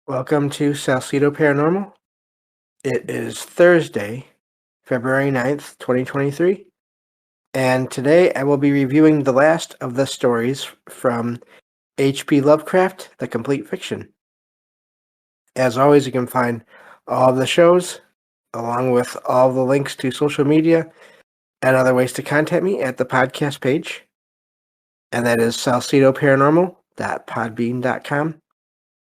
Welcome to Salcedo Paranormal. It is Thursday, February 9th, 2023, and today I will be reviewing the last of the stories from H.P. Lovecraft, The Complete Fiction. As always, you can find all of the shows, along with all the links to social media and other ways to contact me at the podcast page, and that is salcedoparanormal.podbean.com.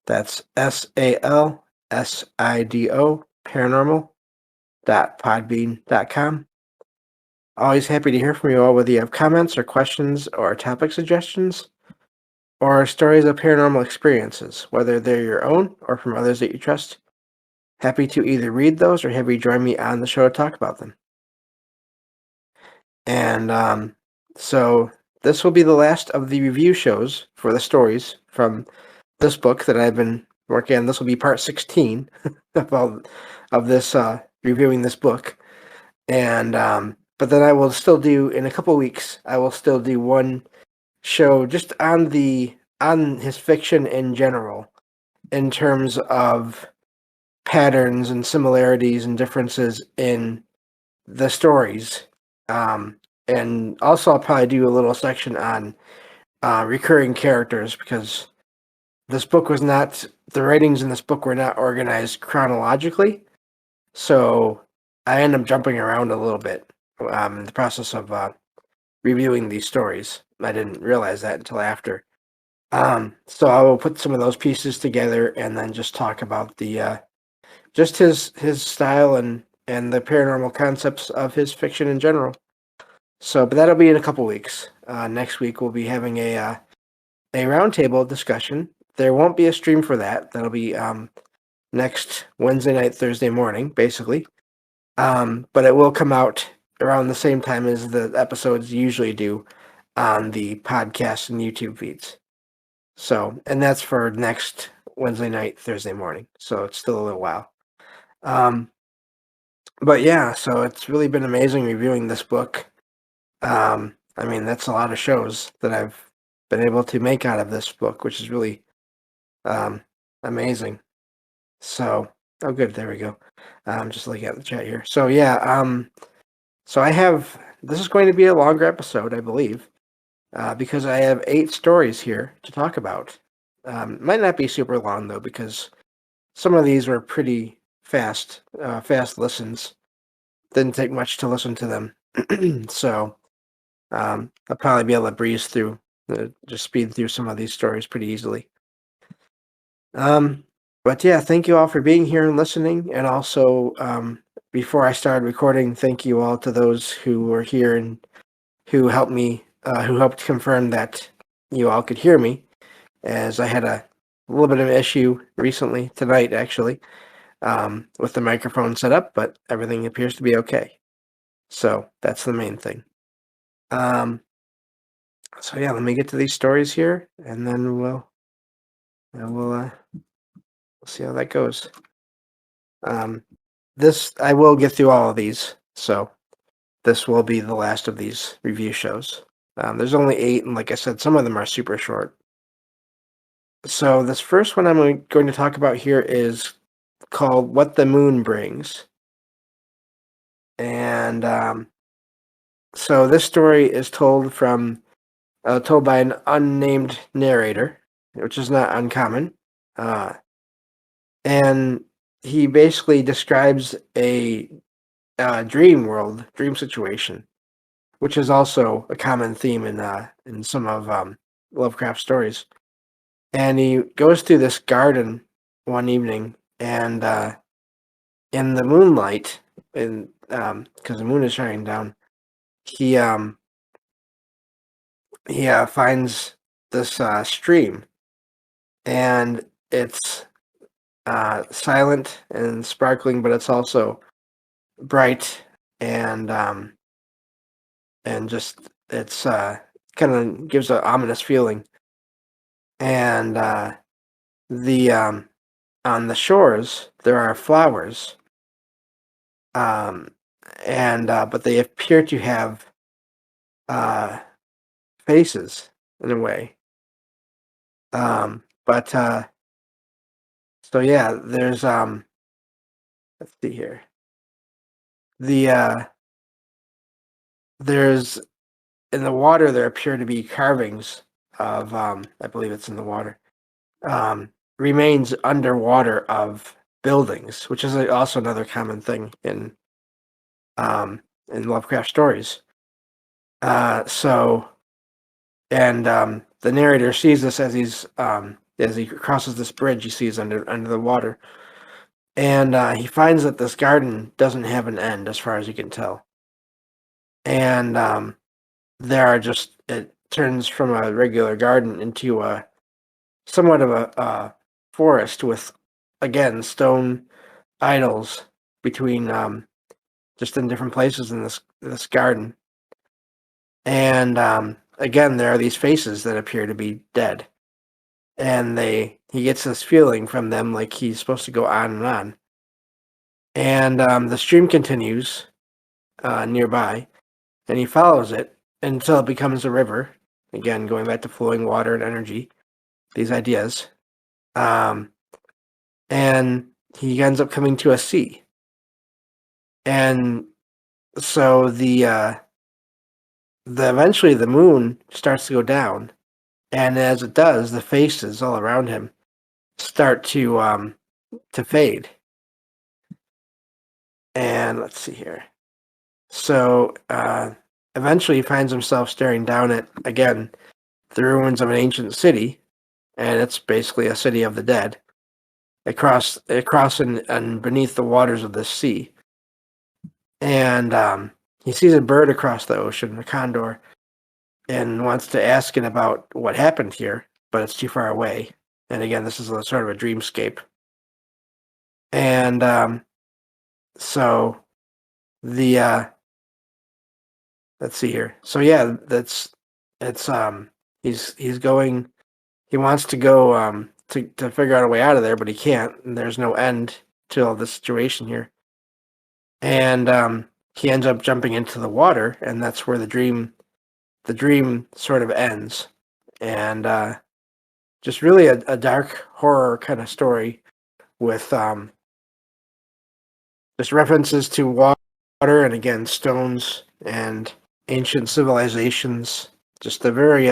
That's SALSIDO paranormal.podbean.com. Always happy to hear from you all, whether you have comments or questions or topic suggestions or stories of paranormal experiences, whether they're your own or from others that you trust. Happy to either read those or have you join me on the show to talk about them. And so this will be the last of the review shows for the stories from this book that I've been working on. This will be part 16 of this reviewing this book. And but then I will still do, in a couple weeks, I will still do one show just on his fiction in general, in terms of patterns and similarities and differences in the stories. And also I'll probably do a little section on recurring characters, because this book was not, the writings in this book were not organized chronologically. So I end up jumping around a little bit in the process of reviewing these stories. I didn't realize that until after. So I will put some of those pieces together and then just talk about the just his style and the paranormal concepts of his fiction in general. So, but that'll be in a couple weeks. Next week we'll be having a roundtable discussion. There won't be a stream for that. That'll be next Wednesday night, Thursday morning, basically. But it will come out around the same time as the episodes usually do on the podcast and YouTube feeds. So, and that's for next Wednesday night, Thursday morning. So it's still a little while. But yeah, so it's really been amazing reviewing this book. I mean, that's a lot of shows that I've been able to make out of this book, which is really amazing. So, oh good, there we go. I'm just looking at the chat here. So yeah, so this is going to be a longer episode, I believe, because I have 8 stories here to talk about. Might not be super long though, because some of these were pretty fast listens. Didn't take much to listen to them. So I'll probably be able to breeze through, just speed through some of these stories pretty easily. But yeah, thank you all for being here and listening. And also, before I started recording, thank you all to those who were here and who helped me, who helped confirm that you all could hear me, as I had a little bit of an issue recently, tonight actually, with the microphone set up, but everything appears to be okay. So that's the main thing. So yeah, let me get to these stories here, and then we'll see how that goes. I will get through all of these, so this will be the last of these review shows. There's only 8, and like I said, some of them are super short. So this first one I'm going to talk about here is called What the Moon Brings. And so this story is told by an unnamed narrator, which is not uncommon. And he basically describes a dream situation, which is also a common theme in some of Lovecraft stories. And he goes through this garden one evening, and in the moonlight, because the moon is shining down, he finds this stream, and it's silent and sparkling, but it's also bright and just it's kind of gives an ominous feeling. And the on the shores there are flowers, and but they appear to have faces in a way. But So yeah, there's let's see here. The there's in the water there appear to be carvings of I believe it's in the water. Um Remains underwater of buildings, which is also another common thing um in Lovecraft stories. So and the narrator sees this as he crosses this bridge he sees under the water. And he finds that this garden doesn't have an end as far as he can tell. And there are just it turns from a regular garden into a somewhat of a forest with again stone idols between just in different places in this garden. And again there are these faces that appear to be dead. And he gets this feeling from them like he's supposed to go on and on. And the stream continues nearby, and he follows it until it becomes a river. Again, going back to flowing water and energy, these ideas. Um, and he ends up coming to a sea. And so the eventually the moon starts to go down, and as it does, the faces all around him start to fade. And let's see here. So eventually he finds himself staring down at, again, the ruins of an ancient city, and it's basically a city of the dead, across and beneath the waters of the sea. And he sees a bird across the ocean, a condor, and wants to ask it about what happened here, but it's too far away. And again, this is a sort of a dreamscape. And so the let's see here. So yeah, he's going. He wants to go to figure out a way out of there, but he can't. And there's no end to all this situation here. And he ends up jumping into the water, and that's where the dream sort of ends. And just really a dark horror kind of story with just references to water and again stones and ancient civilizations. Just a very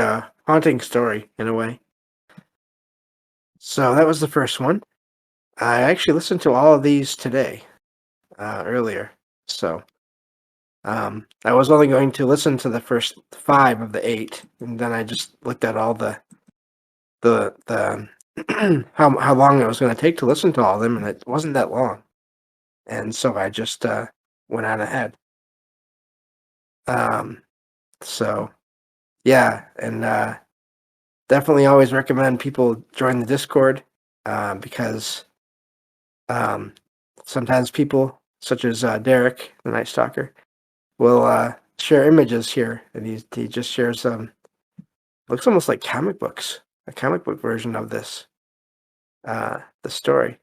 haunting story in a way. So that was the first one. I actually listened to all of these today, earlier. So I was only going to listen to the first 5 of the 8, and then I just looked at all the how long it was going to take to listen to all of them, and it wasn't that long. And so I just went on ahead. So yeah, and definitely always recommend people join the Discord because sometimes people, such as Derek, the Night Stalker, will share images here, and he just shares looks almost like comic books, a comic book version of this the story.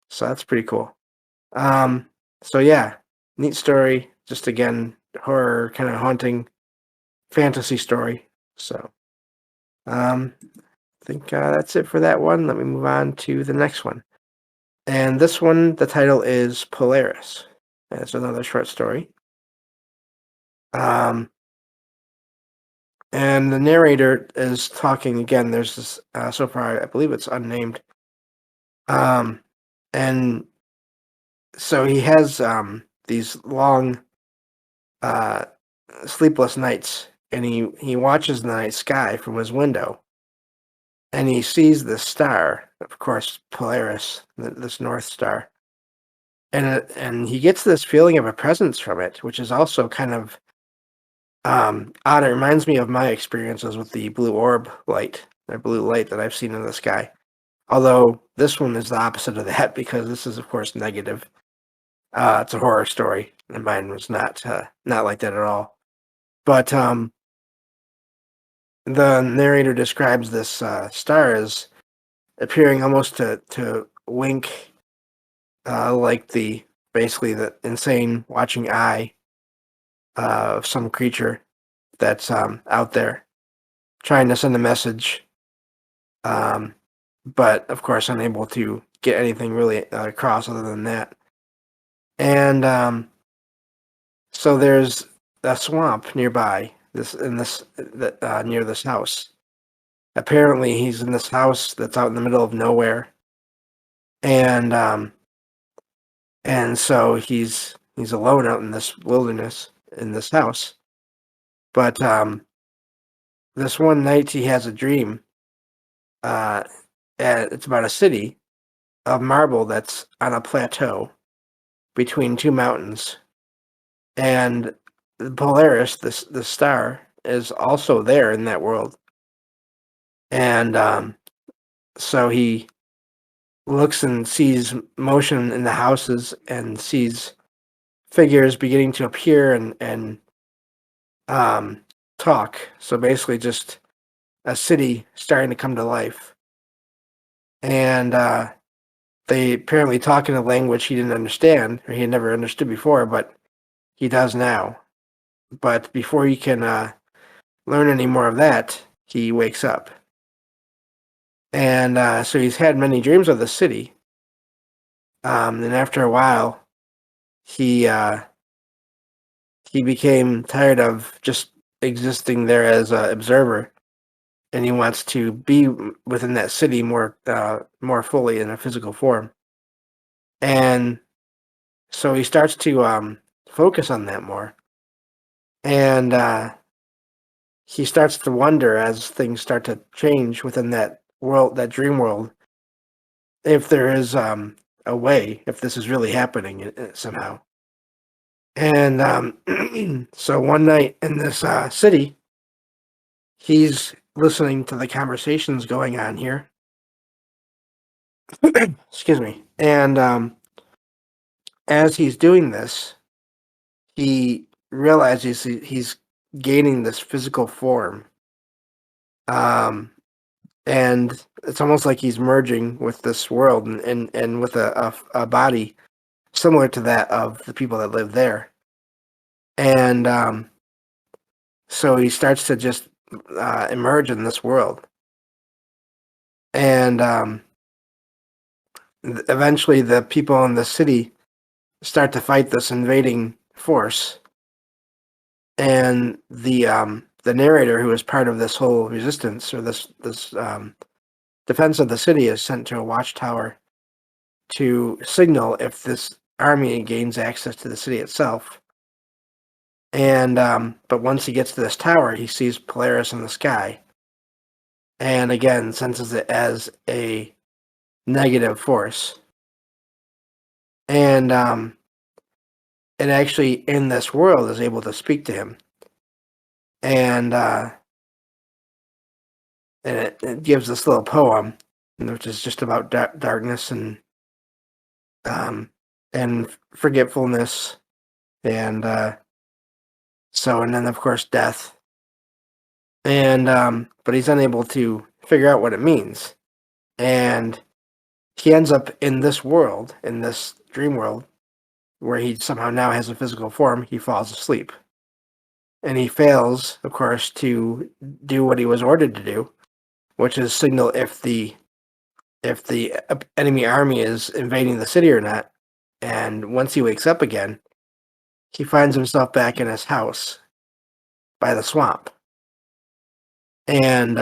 So that's pretty cool. So yeah, neat story. Just again, horror kind of haunting fantasy story. So I think that's it for that one. Let me move on to the next one. And this one, the title is Polaris. And it's another short story. And the narrator is talking again. There's this, so far, I believe it's unnamed. And so he has these long, sleepless nights, and he watches the night sky from his window, and he sees this star, of course, Polaris, this North Star, and he gets this feeling of a presence from it, which is also kind of odd. It reminds me of my experiences with the blue orb light, or blue light that I've seen in the sky. Although this one is the opposite of that, because this is, of course, negative. It's a horror story, and mine was not like that at all. But the narrator describes this star as appearing almost to wink, like basically the insane watching eye of some creature that's out there trying to send a message, but of course unable to get anything really across other than that. And so there's a swamp nearby. Near this house. Apparently, he's in this house that's out in the middle of nowhere, and so he's alone out in this wilderness in this house. But this one night he has a dream. And it's about a city of marble that's on a plateau between two mountains, and the Polaris, the star, is also there in that world. And so he looks and sees motion in the houses and sees figures beginning to appear and talk. So basically, just a city starting to come to life. And they apparently talk in a language he didn't understand, or he had never understood before, but he does now. But before he can learn any more of that, he wakes up. And so he's had many dreams of the city. And after a while, he became tired of just existing there as an observer, and he wants to be within that city more fully in a physical form. And so he starts to focus on that more, and he starts to wonder as things start to change within that world, that dream world, if there is a way, if this is really happening somehow. And so one night in this city, he's listening to the conversations going on here. Excuse me. And as he's doing this, he realizes he's gaining this physical form. And it's almost like he's merging with this world and with a body similar to that of the people that live there. And so he starts to just emerge in this world. And eventually the people in the city start to fight this invading force. And the narrator, who is part of this whole resistance, or this defense of the city, is sent to a watchtower to signal if this army gains access to the city itself. And but once he gets to this tower, he sees Polaris in the sky, and again senses it as a negative force. And it actually, in this world, is able to speak to him. And it gives this little poem, which is just about darkness and forgetfulness, and and then of course death. And but he's unable to figure out what it means, and he ends up in this world, in this dream world, where he somehow now has a physical form. He falls asleep, and he fails, of course, to do what he was ordered to do, which is signal if the enemy army is invading the city or not. And once he wakes up again, he finds himself back in his house by the swamp. And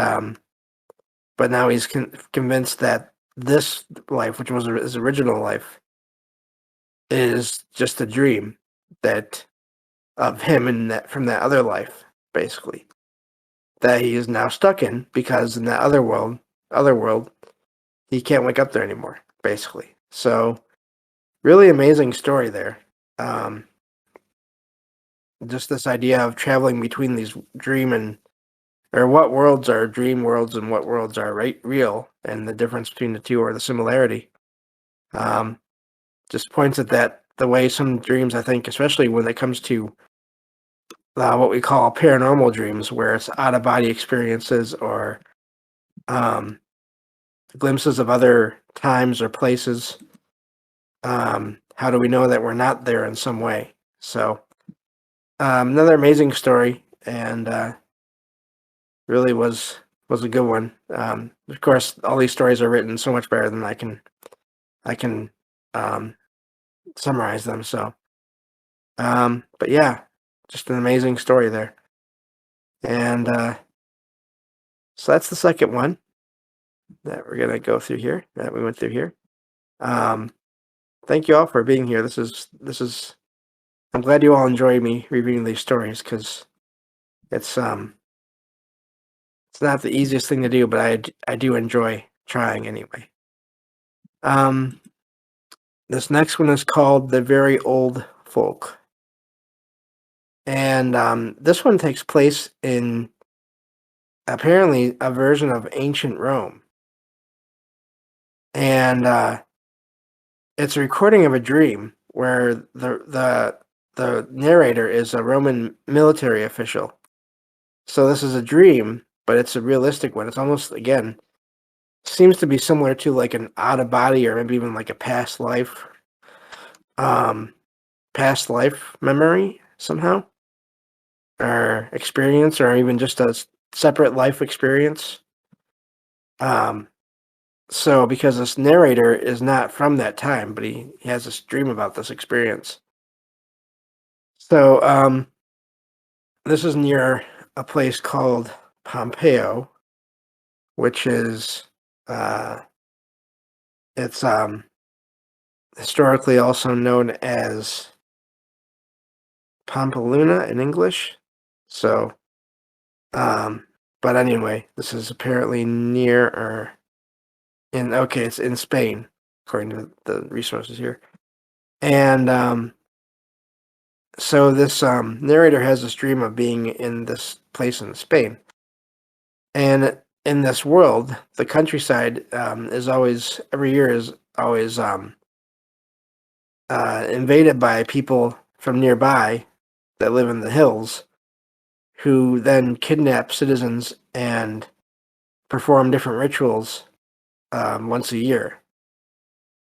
but now he's convinced that this life, which was his original life, is just a dream that of him and that from that other life, basically, that he is now stuck in, because in that other world, he can't wake up there anymore, basically. So, really amazing story there. Just this idea of traveling between these or what worlds are dream worlds and what worlds are real, and the difference between the two, or the similarity. Just points at that, the way some dreams, I think, especially when it comes to what we call paranormal dreams, where it's out-of-body experiences or glimpses of other times or places. How do we know that we're not there in some way? So, another amazing story, and really was a good one. Of course, all these stories are written so much better than I can I can summarize them. So, but yeah, just an amazing story there. And so that's the second one that we're gonna go through here. That we went through here. Thank you all for being here. This is. I'm glad you all enjoy me reviewing these stories because it's not the easiest thing to do, but I do enjoy trying anyway. This next one is called The Very Old Folk. And this one takes place in apparently a version of ancient Rome. And it's a recording of a dream where the narrator is a Roman military official. So this is a dream, but it's a realistic one. It's almost, again, seems to be similar to like an out of body or maybe even like a past life memory somehow, or experience, or even just a separate life experience. So because this narrator is not from that time, but he has this dream about this experience. So this is near a place called Pompeo, which is it's historically also known as Pampeluna in English. So but anyway, this is apparently near or it's in Spain, according to the resources here. And so this narrator has this dream of being in this place in Spain. And in this world, the countryside is always, every year is always invaded by people from nearby that live in the hills, who then kidnap citizens and perform different rituals once a year.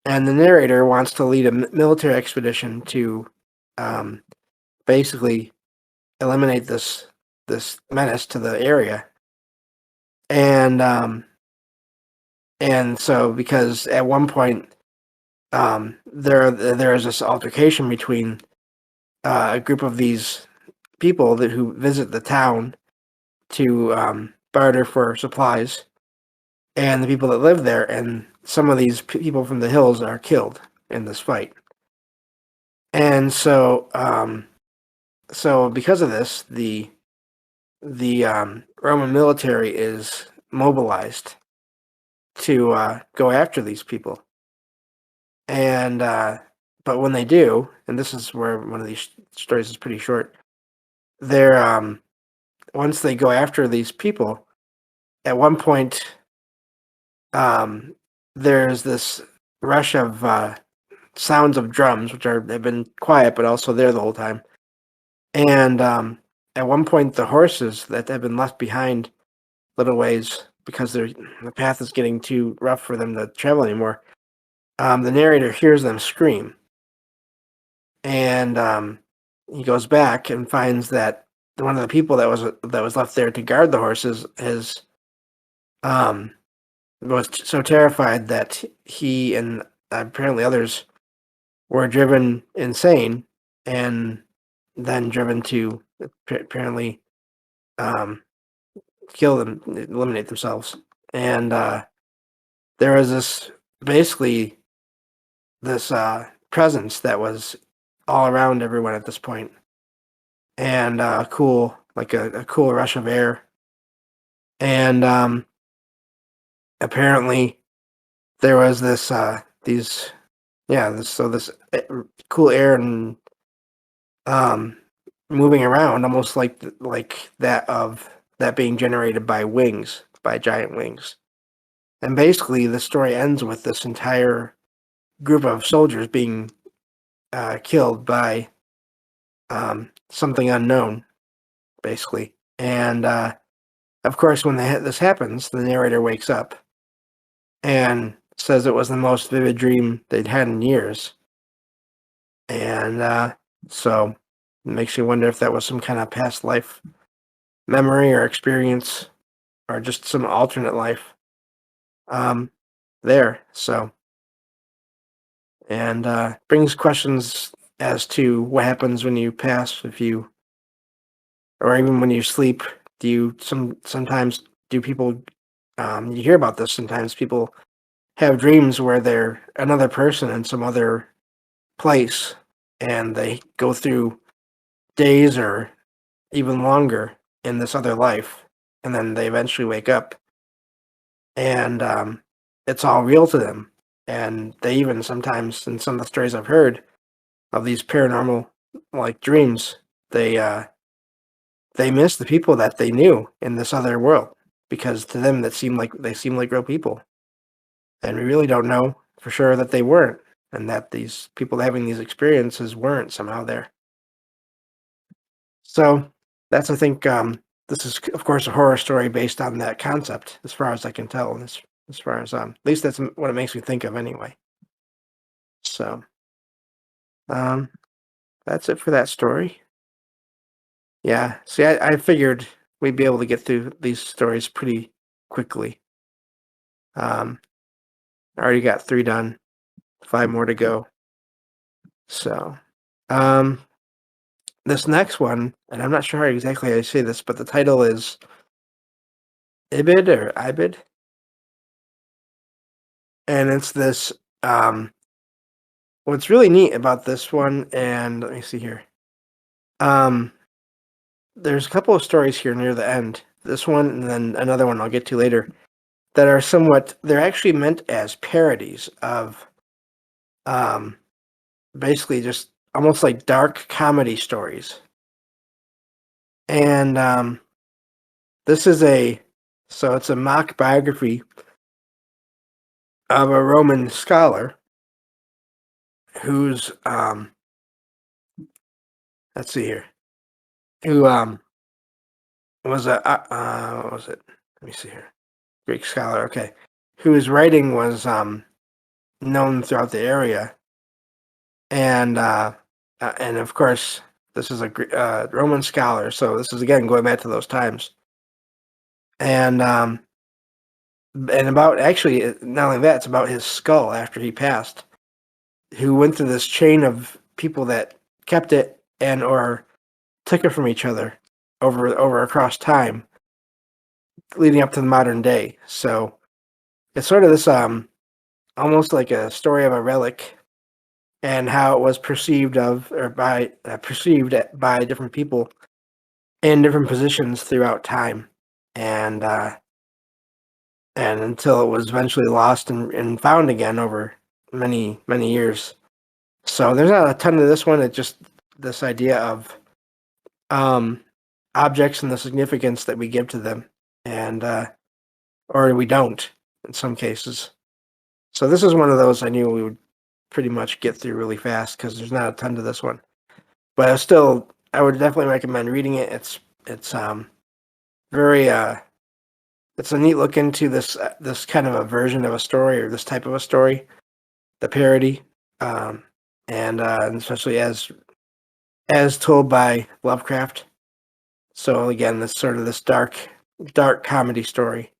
And the narrator wants to lead a military expedition to basically eliminate this menace to the area. And so because at one point there is this altercation between a group of these people who visit the town to barter for supplies, and the people that live there, and some of these people from the hills are killed in this fight. And so because of this, the Roman military is mobilized to go after these people. And but when they do, and this is where one of these stories is pretty short, they're once they go after these people, at one point there's this rush of sounds of drums, which have been quiet but also there the whole time. And at one point, the horses that have been left behind little ways because the path is getting too rough for them to travel anymore, the narrator hears them scream. And he goes back and finds that one of the people that was left there to guard the horses was so terrified that he and apparently others were driven insane and then driven to apparently kill them, eliminate themselves. And there was this presence that was all around everyone at this point, and a cool rush of air. And apparently there was this cool air and moving around, almost like that being generated by giant wings. And basically the story ends with this entire group of soldiers being killed by something unknown, basically. And of course, when this happens, the narrator wakes up and says it was the most vivid dream they'd had in years. And so it makes you wonder if that was some kind of past life memory or experience, or just some alternate life there. So and brings questions as to what happens when you pass, or even when you sleep. Sometimes do people, you hear about this, sometimes people have dreams where they're another person in some other place, and they go through days or even longer in this other life, and then they eventually wake up, and it's all real to them. And they even sometimes, in some of the stories I've heard of these paranormal like dreams, they miss the people that they knew in this other world, because to them they seem like real people, and we really don't know for sure that they weren't, and that these people having these experiences weren't somehow there. So that's, I think, this is of course a horror story based on that concept, as far as I can tell, and as far as at least that's what it makes me think of anyway. So um, that's it for that story. Yeah. See, I figured we'd be able to get through these stories pretty quickly. I already got 3 done, 5 more to go. So, um, this next one, and I'm not sure how exactly I say this, but the title is Ibid or Ibid, and it's this. What's really neat about this one, and let me see here. Um, there's a couple of stories here near the end. This one, and then another one I'll get to later, that are somewhat. They're actually meant as parodies of, um, basically just almost like dark comedy stories. And this is it's a mock biography of a Roman scholar who's, let's see here, who was what was it? Let me see here. Greek scholar, okay. Whose writing was known throughout the area. And of course, this is a Roman scholar, so this is again going back to those times. And about, actually, not only that, it's about his skull after he passed, who went through this chain of people that kept it and or took it from each other over across time, leading up to the modern day. So it's sort of this almost like a story of a relic, and how it was perceived of, or by perceived by different people in different positions throughout time, and until it was eventually lost and found again over many years. So there's not a ton to this one. It's just this idea of um, objects and the significance that we give to them, and or we don't in some cases. So this is one of those I knew we would pretty much get through really fast, because there's not a ton to this one. But I would definitely recommend reading it. It's very it's a neat look into this kind of a version of a story, or this type of a story, the parody, and especially as told by Lovecraft. So again, this sort of this dark comedy story.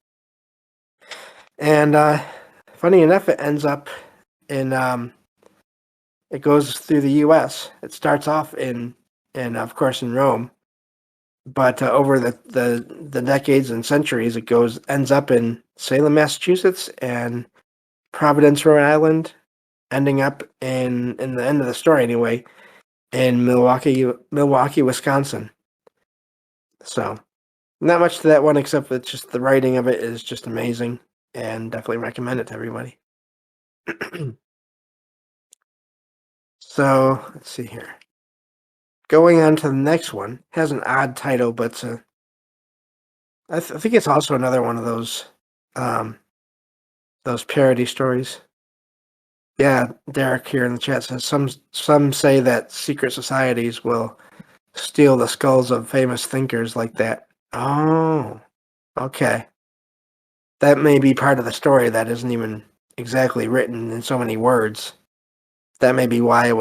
And funny enough, it ends up in it goes through the U.S. It starts off in of course in Rome, but over the decades and centuries, it ends up in Salem, Massachusetts, and Providence, Rhode Island, ending up in the end of the story anyway, in Milwaukee, Wisconsin. So not much to that one, except that just the writing of it is just amazing, and definitely recommend it to everybody. So let's see here. Going on to the next one, has an odd title, but I think it's also another one of those parody stories. Yeah, Derek here in the chat says some say that secret societies will steal the skulls of famous thinkers like that. Oh, okay. That may be part of the story that isn't even exactly written in so many words. That may be why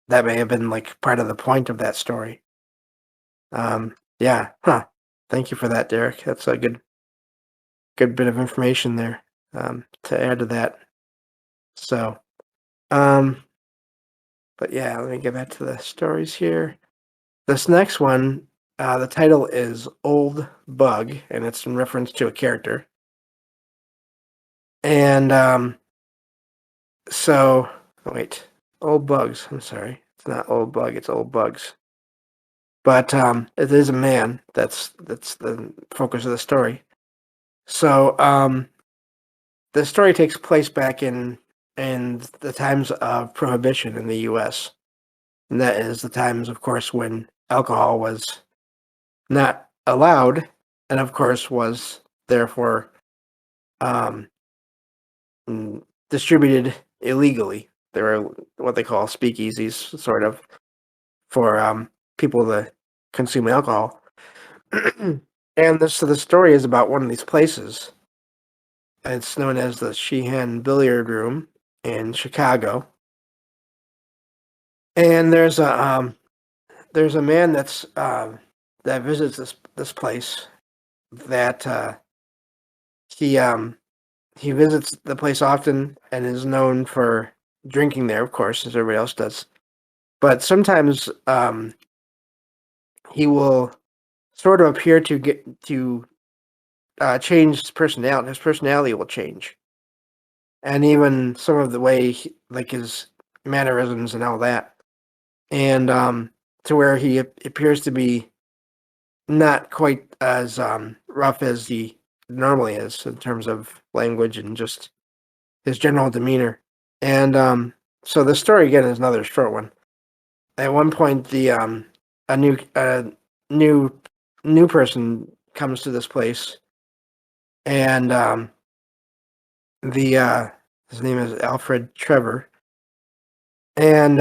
that may have been like part of the point of that story. Yeah, huh. Thank you for that, Derek. That's a good bit of information there, to add to that. So, But yeah, let me get back to the stories here. This next one, the title is Old Bug, and it's in reference to a character. And so, wait, Old Bugs. I'm sorry, it's not Old Bug. It's Old Bugs. But it is a man. That's the focus of the story. So the story takes place back in the times of Prohibition in the U.S. And that is the times, of course, when alcohol was not allowed, and of course was therefore um, distributed illegally. There are what they call speakeasies, sort of, for people to consume alcohol. So the story is about one of these places. It's known as the Sheehan Billiard Room in Chicago. And there's a man that visits this place that he he visits the place often and is known for drinking there, of course, as everybody else does. But sometimes he will sort of appear to change his personality. His personality will change, and even some of the way, like his mannerisms and all that, and to where he appears to be not quite as rough as he normally is in terms of language and just his general demeanor. And so the story again is another short one. At one point, a new person comes to this place, and the his name is Alfred Trevor, and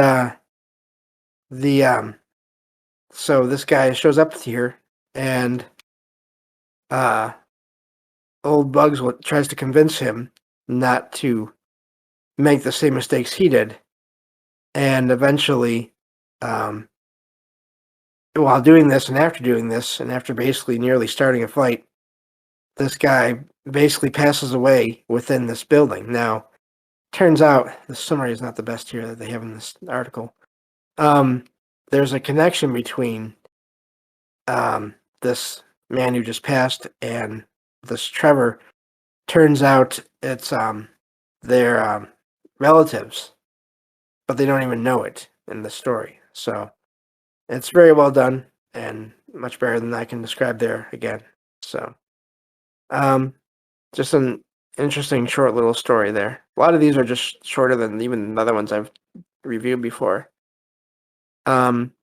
the so this guy shows up here, and uh, old Bugs tries to convince him not to make the same mistakes he did, and eventually, um, while doing this and after doing this, and after basically nearly starting a fight, this guy basically passes away within this building. Now, turns out the summary is not the best here that they have in this article. There's a connection between this man who just passed and this Trevor. Turns out it's their relatives, but they don't even know it in the story. So it's very well done and much better than I can describe there again. So just an interesting short little story there. A lot of these are just shorter than even the other ones I've reviewed before.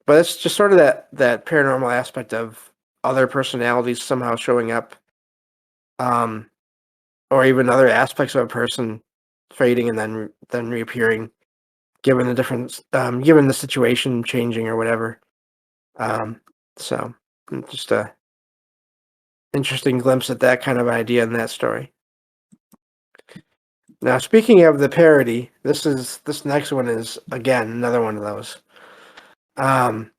But it's just sort of that paranormal aspect of other personalities somehow showing up, or even other aspects of a person fading and then reappearing, given the different given the situation changing or whatever. So just a interesting glimpse at that kind of idea in that story. Now, speaking of the parody, this next one is again another one of those. And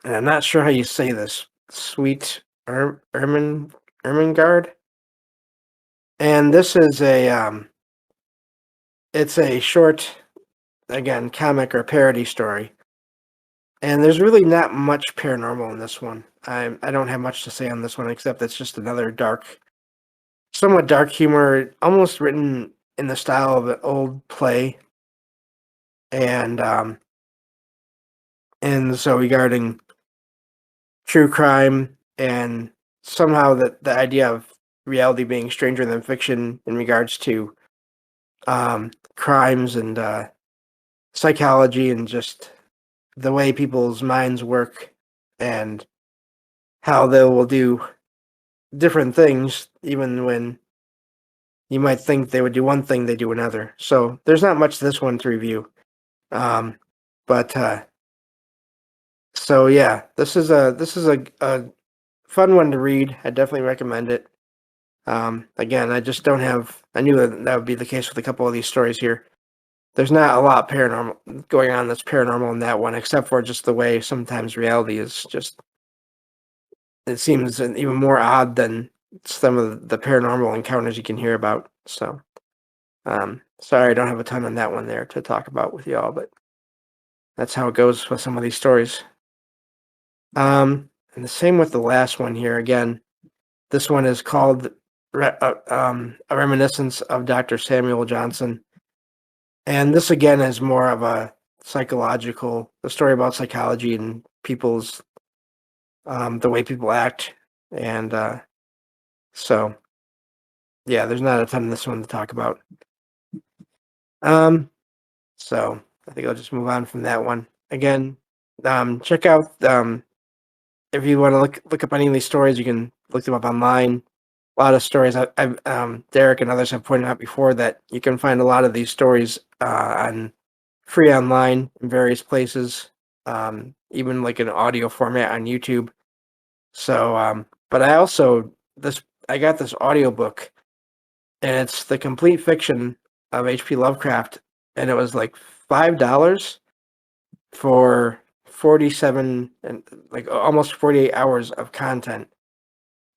I'm not sure how you say this. Sweet Ermengarde. And this is it's a short, again, comic or parody story. And there's really not much paranormal in this one. I don't have much to say on this one except it's just another somewhat dark humor, almost written in the style of an old play. And so regarding true crime and somehow the idea of reality being stranger than fiction in regards to crimes and psychology and just the way people's minds work and how they will do different things even when you might think they would do one thing, they do another. So there's not much to this one to review. But so yeah, this is a fun one to read. I definitely recommend it. Again, I just don't have. I knew that would be the case with a couple of these stories here. There's not a lot paranormal going on that's paranormal in that one, except for just the way sometimes reality is just. It seems even more odd than some of the paranormal encounters you can hear about. So, Sorry, I don't have a ton on that one there to talk about with y'all, but that's how it goes with some of these stories. And the same with the last one here. Again, this one is called A Reminiscence of Dr. Samuel Johnson. And this again is more of a story about psychology and people's, the way people act. And so, yeah, there's not a ton of this one to talk about. So I think I'll just move on from that one. Again, check out, if you want to look up any of these stories, you can look them up online. A lot of stories Derek and others have pointed out before that you can find a lot of these stories on free online in various places, even like in audio format on YouTube. So, but I got this audiobook, and it's the complete fiction of H.P. Lovecraft, and it was like $5 for 47 and like almost 48 hours of content,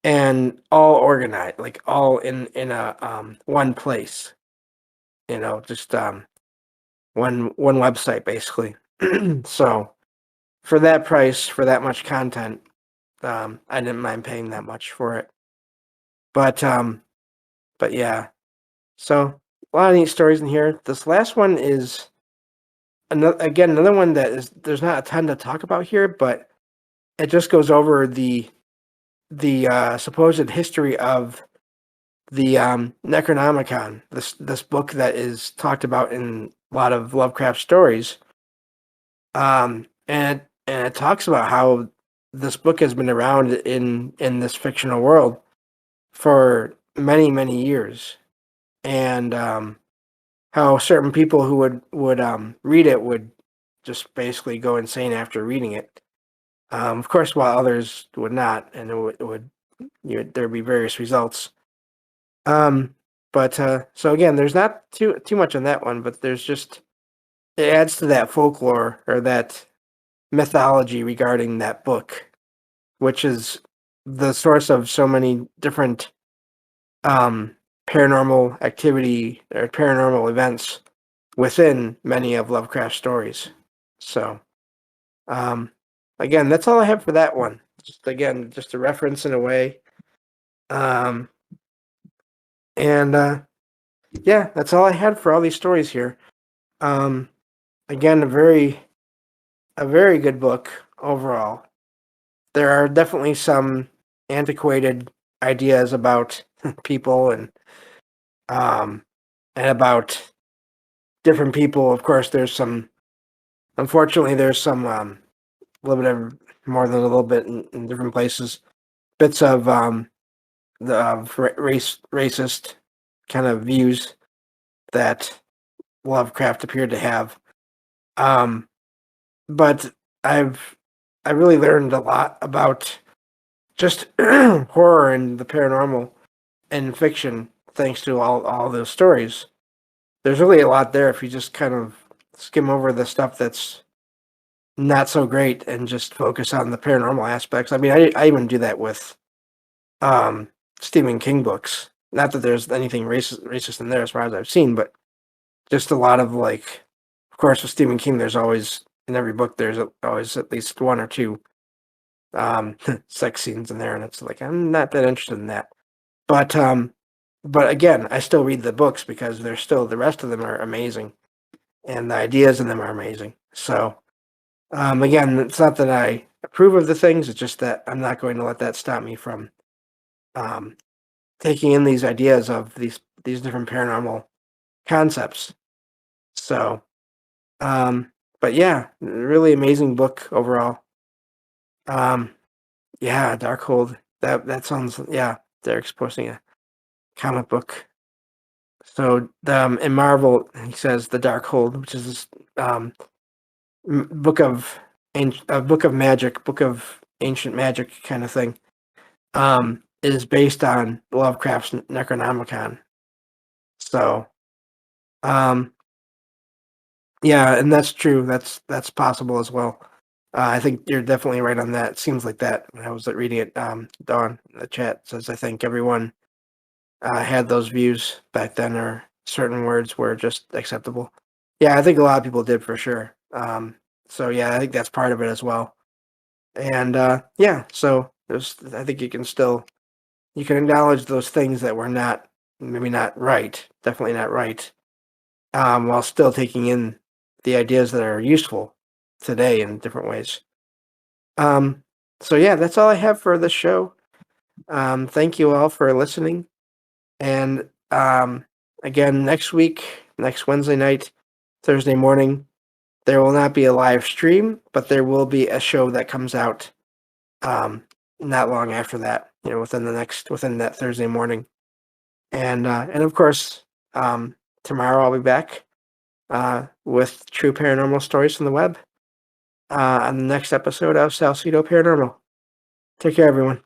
and all organized, like all in a one place, just one website basically. So for that price, for that much content, I didn't mind paying that much for it. But yeah, so a lot of neat stories in here. This last one is another one that is, there's not a ton to talk about here, but it just goes over the supposed history of the Necronomicon, this book that is talked about in a lot of Lovecraft stories. And it talks about how this book has been around in this fictional world for many, many years, and how certain people who would read it would just basically go insane after reading it. Of course, while others would not, and there'd be various results. But so again, there's not too much on that one, but there's just, it adds to that folklore or that mythology regarding that book, which is the source of so many different paranormal activity or paranormal events within many of Lovecraft's stories. So, again, that's all I have for that one. Just a reference in a way. And yeah, that's all I had for all these stories here. Again, a very good book overall. There are definitely some antiquated ideas about people and about different people. Of course, unfortunately, there's some a little bit of more than a little bit in different places, bits of racist kind of views that Lovecraft appeared to have. But I really learned a lot about just horror and the paranormal and fiction thanks to all those stories. There's really a lot there if you just kind of skim over the stuff that's not so great and just focus on the paranormal aspects. I mean, I even do that with Stephen King books. Not that there's anything racist in there as far as I've seen, but just a lot of, like, of course, with Stephen King, there's always, in every book, there's always at least one or two sex scenes in there, and it's like, I'm not that interested in that. But again, I still read the books because the rest of them are amazing, and the ideas in them are amazing. So, again, it's not that I approve of the things, it's just that I'm not going to let that stop me from taking in these ideas of these different paranormal concepts. So, but yeah, really amazing book overall. Yeah, Darkhold. That sounds, yeah. Derek's posting a comic book. So, in Marvel, he says the Darkhold, which is this book of magic, book of ancient magic kind of thing, is based on Lovecraft's Necronomicon. So, yeah, and that's true. That's possible as well. I think you're definitely right on that. It seems like that when I was reading it. Dawn in the chat says, I think everyone had those views back then, or certain words were just acceptable. Yeah, I think a lot of people did for sure. So yeah, I think that's part of it as well. And yeah, so I think you can acknowledge those things that were maybe not right, definitely not right, while still taking in the ideas that are useful today in different ways. Um, so yeah, that's all I have for this show. Thank you all for listening. And again, next Wednesday night, Thursday morning, there will not be a live stream, but there will be a show that comes out not long after that, within that Thursday morning. And of course, tomorrow I'll be back with true paranormal stories from the web on the next episode of Salcedo Paranormal. Take care, everyone.